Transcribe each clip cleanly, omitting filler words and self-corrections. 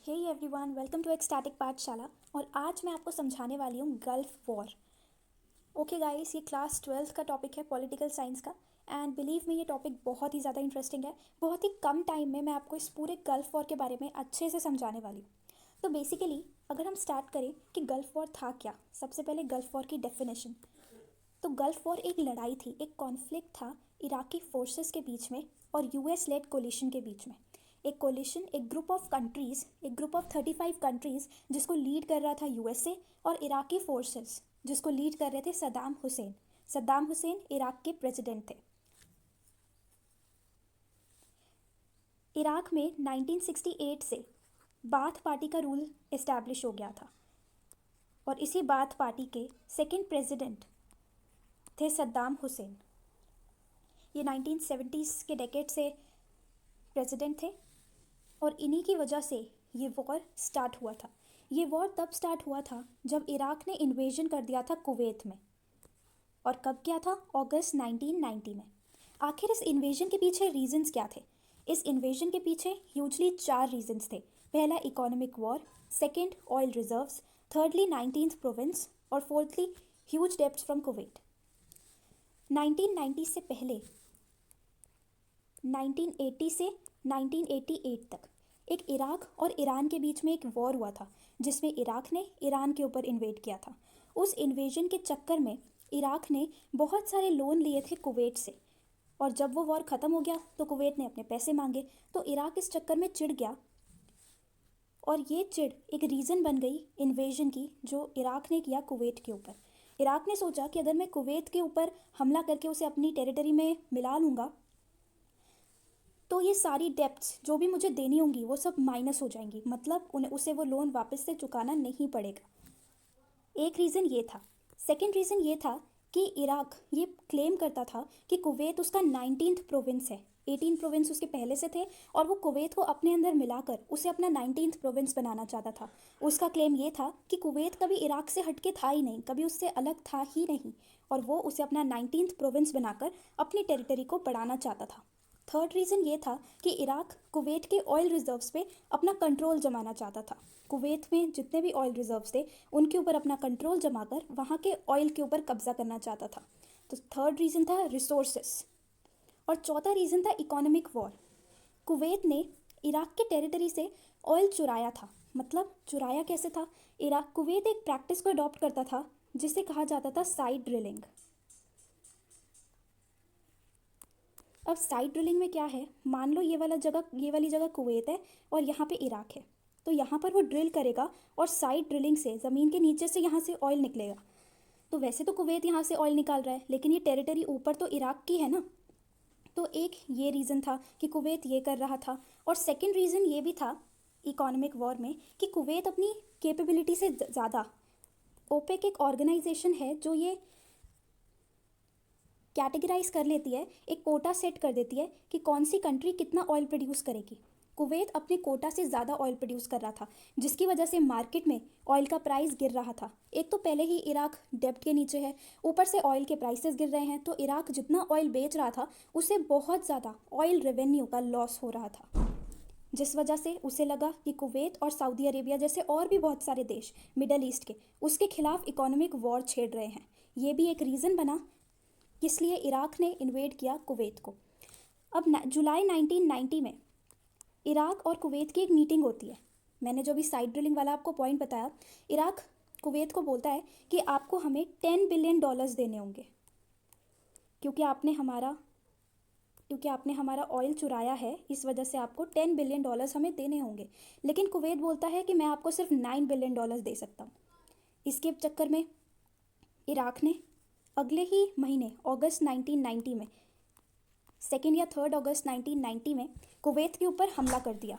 Hey everyone, welcome to Ecstatic Pathshala. और आज मैं आपको समझाने वाली हूँ गल्फ वॉर। ओके गाइस, ये क्लास 12th का टॉपिक है पॉलिटिकल साइंस का। एंड बिलीव मी, ये टॉपिक बहुत ही ज़्यादा इंटरेस्टिंग है। बहुत ही कम टाइम में मैं आपको इस पूरे गल्फ वॉर के बारे में अच्छे से समझाने वाली हूँ। तो बेसिकली अगर हम स्टार्ट करें कि गल्फ वॉर था क्या, सबसे पहले गल्फ वॉर की डेफिनेशन। तो गल्फ वॉर एक लड़ाई थी, एक कॉन्फ्लिक्ट था इराकी फोर्सेस के बीच में और यूएस लेड कोलिशन के बीच में। एक कोलिशन, एक ग्रुप ऑफ कंट्रीज़, एक ग्रुप ऑफ 35 कंट्रीज़ जिसको लीड कर रहा था यूएसए, और इराकी फोर्सेस जिसको लीड कर रहे थे सद्दाम हुसैन। सद्दाम हुसैन इराक के प्रेसिडेंट थे। इराक में 1968 से बाथ पार्टी का रूल इस्टेब्लिश हो गया था, और इसी बाथ पार्टी के सेकंड प्रेसिडेंट थे सद्दाम हुसैन। ये 1970s के डेकेड से प्रेसिडेंट थे, और इन्हीं की वजह से ये वॉर स्टार्ट हुआ था। ये वॉर तब स्टार्ट हुआ था जब इराक ने इन्वेजन कर दिया था कुवैत में। और कब किया था? अगस्त 1990 में। आखिर इस इन्वेजन के पीछे रीजंस क्या थे? इस इन्वेजन के पीछे ह्यूजली 4 रीजंस थे। पहला, economic war. Second, oil reserves. Thirdly, 19th province. और fourthly, huge debts from Kuwait. 1990 से पहले 1980 से 1988 तक एक इराक और ईरान के बीच में एक वॉर हुआ था, जिसमें इराक ने ईरान के ऊपर इन्वेड किया था। उस इन्वेजन के चक्कर में इराक ने बहुत सारे लोन लिए थे कुवैत से, और जब वो वॉर ख़त्म हो गया तो कुवैत ने अपने पैसे मांगे, तो इराक इस चक्कर में चिढ़ गया, और ये चिढ़ एक रीज़न बन गई इन्वेजन की जो इराक ने किया कुवैत के ऊपर। इराक ने सोचा कि अगर मैं कुवैत के ऊपर हमला करके उसे अपनी टेरिटरी में मिला लूँगा तो ये सारी डेप्ट्स जो भी मुझे देनी होंगी वो सब माइनस हो जाएंगी, मतलब उसे वो लोन वापस से चुकाना नहीं पड़ेगा। एक रीज़न ये था। सेकंड रीज़न ये था कि इराक ये क्लेम करता था कि कुवैत उसका 19th प्रोविंस है। 18 प्रोविंस उसके पहले से थे, और वो कुवैत को अपने अंदर मिलाकर उसे अपना 19th प्रोविंस बनाना चाहता था। उसका क्लेम ये था कि कुवैत कभी इराक से हटके था ही नहीं, कभी उससे अलग था ही नहीं, और वो उसे अपना 19th प्रोविंस बनाकर अपनी टेरिटरी को बढ़ाना चाहता था। थर्ड रीज़न ये था कि इराक कुवैत के ऑयल रिजर्व्स पे अपना कंट्रोल जमाना चाहता था। कुवैत में जितने भी ऑयल रिजर्व्स थे उनके ऊपर अपना कंट्रोल जमाकर वहाँ के ऑयल के ऊपर कब्जा करना चाहता था। तो थर्ड रीज़न था रिसोर्सेस। और चौथा रीज़न था इकोनॉमिक वॉर। कुवैत ने इराक के टेरिटरी से ऑयल चुराया था। मतलब चुराया कैसे था? कुवैत एक प्रैक्टिस को अडॉप्ट करता था जिसे कहा जाता था साइड ड्रिलिंग। अब साइड ड्रिलिंग में क्या है, मान लो ये वाली जगह कुवैत है और यहाँ पे इराक है, तो यहाँ पर वो ड्रिल करेगा और साइड ड्रिलिंग से ज़मीन के नीचे से यहाँ से ऑयल निकलेगा। तो वैसे तो कुवैत यहाँ से ऑयल निकाल रहा है, लेकिन ये टेरिटरी ऊपर तो इराक की है ना। तो एक ये रीज़न था कि कुवैत ये कर रहा था। और सेकेंड रीज़न ये भी था इकोनॉमिक वॉर में कि कुवैत अपनी कैपेबिलिटी से ज़्यादा, ओपेक एक ऑर्गेनाइजेशन है जो ये कैटेगराइज कर लेती है, एक कोटा सेट कर देती है कि कौन सी कंट्री कितना ऑयल प्रोड्यूस करेगी। कुवैत अपने कोटा से ज़्यादा ऑयल प्रोड्यूस कर रहा था, जिसकी वजह से मार्केट में ऑयल का प्राइस गिर रहा था। एक तो पहले ही इराक डेब्ट के नीचे है, ऊपर से ऑयल के प्राइसेस गिर रहे हैं, तो इराक जितना ऑयल बेच रहा था उसे बहुत ज़्यादा ऑयल रेवेन्यू का लॉस हो रहा था, जिस वजह से उसे लगा कि कुवैत और सऊदी अरेबिया जैसे और भी बहुत सारे देश मिडल ईस्ट के उसके खिलाफ इकोनॉमिक वॉर छेड़ रहे हैं। ये भी एक रीज़न बना इसलिए इराक ने इन्वेड किया कुवैत को। अब जुलाई 1990 में इराक और कुवैत की एक मीटिंग होती है। मैंने जो भी साइड ड्रिलिंग वाला आपको पॉइंट बताया, इराक कुवैत को बोलता है कि आपको हमें $10 बिलियन देने होंगे, क्योंकि आपने हमारा ऑयल चुराया है, इस वजह से आपको $10 बिलियन हमें देने होंगे। लेकिन कुवैत बोलता है कि मैं आपको सिर्फ $9 बिलियन दे सकता हूँ। इसके चक्कर में इराक ने अगले ही महीने अगस्त 1990 में, 2 या 3 अगस्त 1990 में कुवैत के ऊपर हमला कर दिया।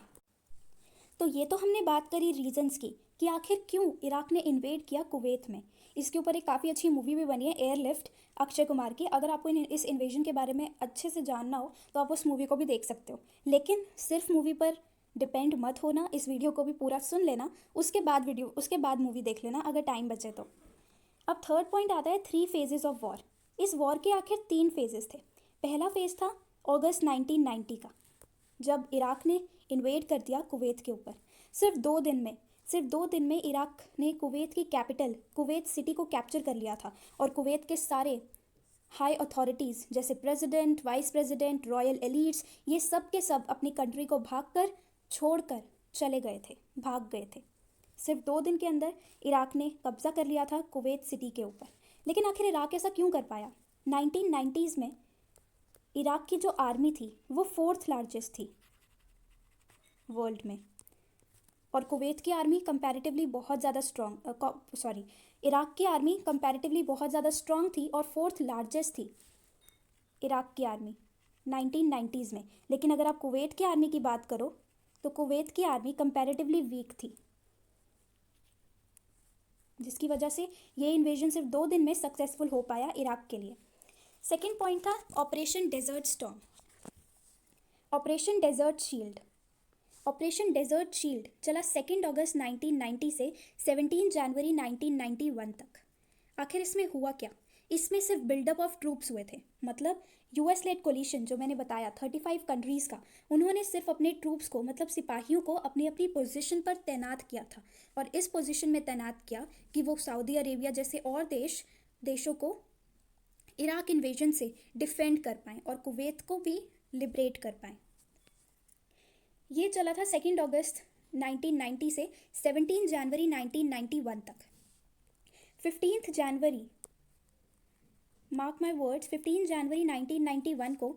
तो ये तो हमने बात करी रीजंस की कि आखिर क्यों इराक ने इन्वेड किया कुवैत में। इसके ऊपर एक काफ़ी अच्छी मूवी भी बनी है, एयरलिफ्ट, अक्षय कुमार की। अगर आपको इस इन्वेजन के बारे में अच्छे से जानना हो तो आप उस मूवी को भी देख सकते हो। लेकिन सिर्फ मूवी पर डिपेंड मत होना, इस वीडियो को भी पूरा सुन लेना, उसके बाद मूवी देख लेना अगर टाइम बचे तो। अब थर्ड पॉइंट आता है 3 फेजेस ऑफ वॉर। इस वॉर के आखिर 3 फेजेस थे। पहला फेज था अगस्त 1990 का, जब इराक ने इन्वेड कर दिया कुवैत के ऊपर। सिर्फ 2 दिन में इराक ने कुवैत की कैपिटल कुवैत सिटी को कैप्चर कर लिया था और कुवैत के सारे हाई अथॉरिटीज़ जैसे president, vice president, royal elites, ये सब के सब अपनी कंट्री को छोड़कर भाग गए थे। सिर्फ 2 दिन के अंदर इराक ने कब्जा कर लिया था कुवैत सिटी के ऊपर। लेकिन आखिर इराक ऐसा क्यों कर पाया? 1990s में इराक की जो आर्मी थी वो 4th लार्जेस्ट थी वर्ल्ड में, और कुवैत की आर्मी कंपैरेटिवली बहुत ज़्यादा इराक की आर्मी कंपैरेटिवली बहुत ज़्यादा स्ट्रॉन्ग थी और 4th लार्जेस्ट थी इराक की आर्मी 1990s में। लेकिन अगर आप कुवैत की आर्मी की बात करो तो कुवैत की आर्मी कंपैरेटिवली वीक थी, जिसकी वजह से ये इन्वेजन सिर्फ 2 दिन में सक्सेसफुल हो पाया इराक के लिए। सेकेंड पॉइंट था operation desert storm. Operation desert shield चला 2 अगस्त 1990 से 17 जनवरी 1991 तक। आखिर इसमें हुआ क्या? इसमें सिर्फ बिल्डअप ऑफ ट्रूप्स हुए थे। मतलब यूएस लेड कोलिशन जो मैंने बताया 35 कंट्रीज़ का, उन्होंने सिर्फ अपने ट्रूप्स को मतलब सिपाहियों को अपनी अपनी पोजीशन पर तैनात किया था और इस पोजीशन में तैनात किया कि वो सऊदी अरेबिया जैसे और देशों को इराक इन्वेजन से डिफेंड कर पाएँ और कुवैत को भी लिबरेट कर पाएँ। ये चला था 2 अगस्त 1990 से 17 जनवरी 1991 तक। 15 जनवरी, मार्क माई वर्ड्स, 15 जनवरी 1991 को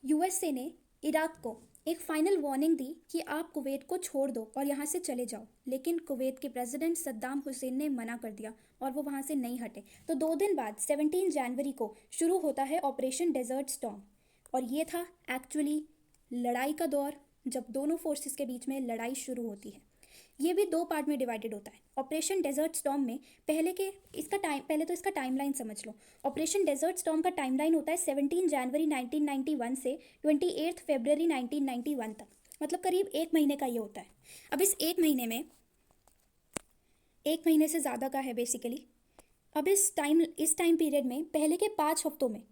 यूएसए ने इराक को एक फाइनल वार्निंग दी कि आप कुवैत को छोड़ दो और यहाँ से चले जाओ। लेकिन कुवैत के प्रेसिडेंट सद्दाम हुसैन ने मना कर दिया और वो वहाँ से नहीं हटे। तो 2 दिन बाद 17 जनवरी को शुरू होता है ऑपरेशन डेजर्ट स्टॉर्म, और ये था एक्चुअली लड़ाई का दौर जब दोनों फोर्सेस के बीच में लड़ाई शुरू होती है। ये भी 2 पार्ट में डिवाइडेड होता है। ऑपरेशन डेजर्ट स्टॉर्म में पहले तो इसका टाइमलाइन समझ लो। ऑपरेशन डेजर्ट स्टॉर्म का टाइमलाइन होता है 17 जनवरी 1991 से 28 फरवरी 1991 तक, मतलब करीब 1 महीने का ये होता है। अब इस 1 महीने में 1 महीने से ज़्यादा का है बेसिकली। अब इस टाइम पीरियड में पहले के 5 हफ्तों में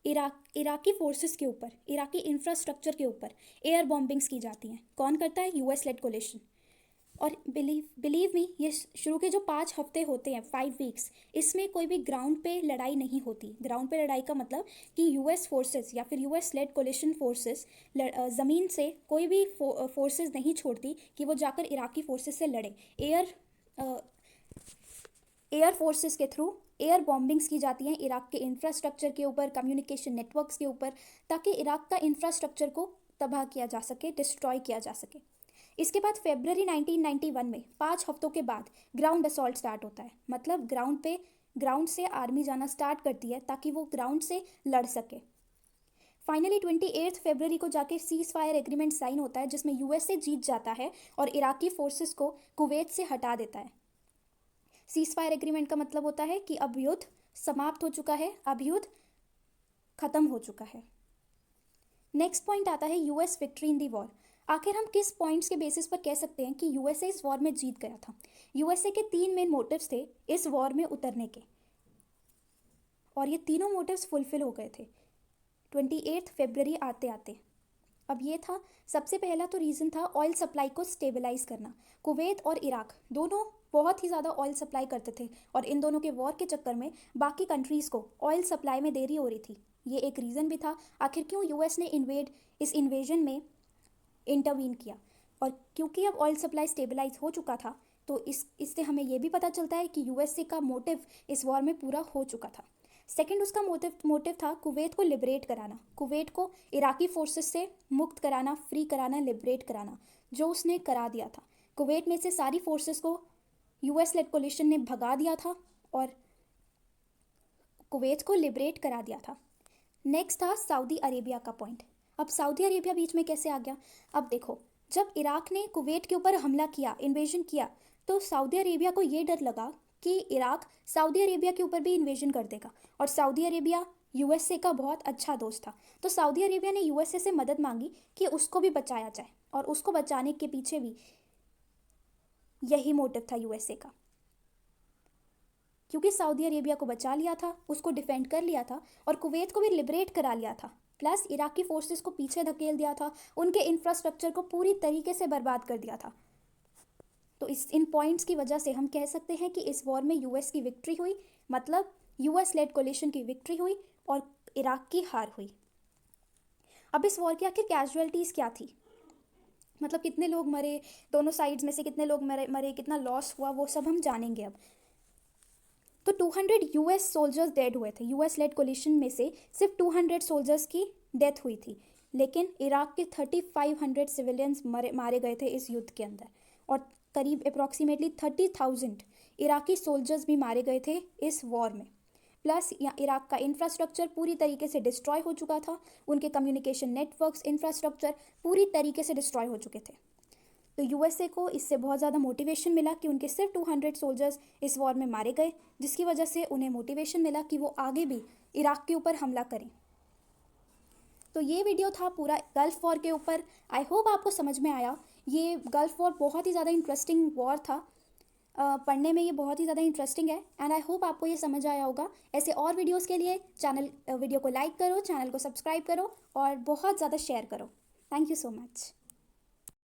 इराकी फोर्सेस के ऊपर, इराकी इंफ्रास्ट्रक्चर के ऊपर एयर बॉम्बिंग्स की जाती हैं। कौन करता है? US led coalition. और बिलीव मी, ये शुरू के जो 5 हफ्ते होते हैं, 5 वीक्स, इसमें कोई भी ग्राउंड पे लड़ाई नहीं होती। ग्राउंड पे लड़ाई का मतलब कि यूएस फोर्सेस या फिर यूएस लेड कोलिशन फोर्सेस ज़मीन से कोई भी फोर्सेस नहीं छोड़ती कि वो जाकर इराकी फोर्सेस से लड़े। एयर फोर्सेस के थ्रू एयर बॉम्बिंग्स की जाती हैं इराक के इंफ्रास्ट्रक्चर के ऊपर, कम्युनिकेशन नेटवर्क्स के ऊपर, ताकि इराक का इंफ्रास्ट्रक्चर को तबाह किया जा सके, डिस्ट्रॉय किया जा सके। इसके बाद फरवरी 1991 में 5 हफ्तों के बाद ग्राउंड असॉल्ट स्टार्ट होता है। मतलब ग्राउंड से आर्मी जाना स्टार्ट करती है ताकि वो ग्राउंड से लड़ सके। फाइनली 28 फरवरी को जाके सीज फायर एग्रीमेंट साइन होता है, जिसमें यूएसए जीत जाता है और इराकी फोर्सेस को कुवैत से हटा देता है। सीज फायर एग्रीमेंट का मतलब होता है कि अब युद्ध समाप्त हो चुका है, अब युद्ध खत्म हो चुका है। नेक्स्ट पॉइंट आता है US victory in the war. आखिर हम किस पॉइंट्स के बेसिस पर कह सकते हैं कि यूएसए इस वॉर में जीत गया था? यूएसए के 3 मेन मोटिव्स थे इस वॉर में उतरने के, और ये तीनों मोटिव्स फुलफिल हो गए थे 28 फरवरी आते आते। अब ये था, सबसे पहला तो रीज़न था ऑयल सप्लाई को स्टेबलाइज करना। कुवैत और इराक दोनों बहुत ही ज़्यादा ऑयल सप्लाई करते थे और इन दोनों के वॉर के चक्कर में बाकी कंट्रीज़ को ऑयल सप्लाई में देरी हो रही थी। ये एक रीज़न भी था आखिर क्यों यूएस ने इस इन्वेजन में इंटरवीन किया। और क्योंकि अब ऑयल सप्लाई स्टेबलाइज हो चुका था तो इससे हमें ये भी पता चलता है कि यूएसए का मोटिव इस वॉर में पूरा हो चुका था। सेकंड उसका मोटिव था कुवैत को लिबरेट कराना, कुवैत को इराकी फोर्सेस से मुक्त कराना, फ्री कराना, लिबरेट कराना, जो उसने करा दिया था। कुवैत में से सारी फोर्सेस को यूएस लेड कोलिशन ने भगा दिया था और कुवैत को लिबरेट करा दिया था। नेक्स्ट था सऊदी अरेबिया का पॉइंट। अब सऊदी अरेबिया बीच में कैसे आ गया? अब देखो, जब इराक ने कुवैत के ऊपर हमला किया, इन्वेजन किया, तो सऊदी अरेबिया को ये डर लगा कि इराक सऊदी अरेबिया के ऊपर भी इन्वेजन कर देगा, और सऊदी अरेबिया यूएसए का बहुत अच्छा दोस्त था। तो सऊदी अरेबिया ने यूएसए से मदद मांगी कि उसको भी बचाया जाए, और उसको बचाने के पीछे भी यही मोटिव था यूएसए का, क्योंकि सऊदी अरेबिया को बचा लिया था, उसको डिफेंड कर लिया था और कुवैत को भी लिबरेट करा लिया था। प्लस इराक की फोर्सेस को पीछे धकेल दिया था, उनके इंफ्रास्ट्रक्चर को पूरी तरीके से बर्बाद कर दिया था। तो इन पॉइंट्स की वजह से हम कह सकते हैं कि इस वॉर में यूएस की विक्ट्री हुई, मतलब यूएस लेड कोलिशन की विक्ट्री हुई और इराक की हार हुई। अब इस वॉर की आखिर कैजुअलिटीज़ क्या थी, मतलब कितने लोग मरे, दोनों साइड्स में से कितने लोग मरे, कितना लॉस हुआ, वो सब हम जानेंगे अब। तो 200 यूएस सोल्जर्स डेड हुए थे। यूएस लेड कोलिशन में से सिर्फ 200 सोल्जर्स की डेथ हुई थी, लेकिन इराक के 3500 सिविलियंस मारे गए थे इस युद्ध के अंदर, और करीब अप्रॉक्सीमेटली 30,000 इराकी सोल्जर्स भी मारे गए थे इस वॉर में। प्लस इराक का इंफ्रास्ट्रक्चर पूरी तरीके से डिस्ट्रॉय हो चुका था, उनके कम्युनिकेशन नेटवर्क्स, इंफ्रास्ट्रक्चर पूरी तरीके से डिस्ट्रॉय हो चुके थे। तो यूएसए को इससे बहुत ज़्यादा मोटिवेशन मिला कि उनके सिर्फ 200 सोल्जर्स इस वॉर में मारे गए, जिसकी वजह से उन्हें मोटिवेशन मिला कि वो आगे भी इराक के ऊपर हमला करें। तो ये वीडियो था पूरा गल्फ़ वॉर के ऊपर। आई होप आपको समझ में आया। ये गल्फ़ वॉर बहुत ही ज़्यादा इंटरेस्टिंग वॉर था, पढ़ने में ये बहुत ही ज़्यादा इंटरेस्टिंग है, एंड आई होप आपको ये समझ आया होगा। ऐसे और वीडियोस के लिए वीडियो को लाइक करो, चैनल को सब्सक्राइब करो और बहुत ज़्यादा शेयर करो। Thank you so much.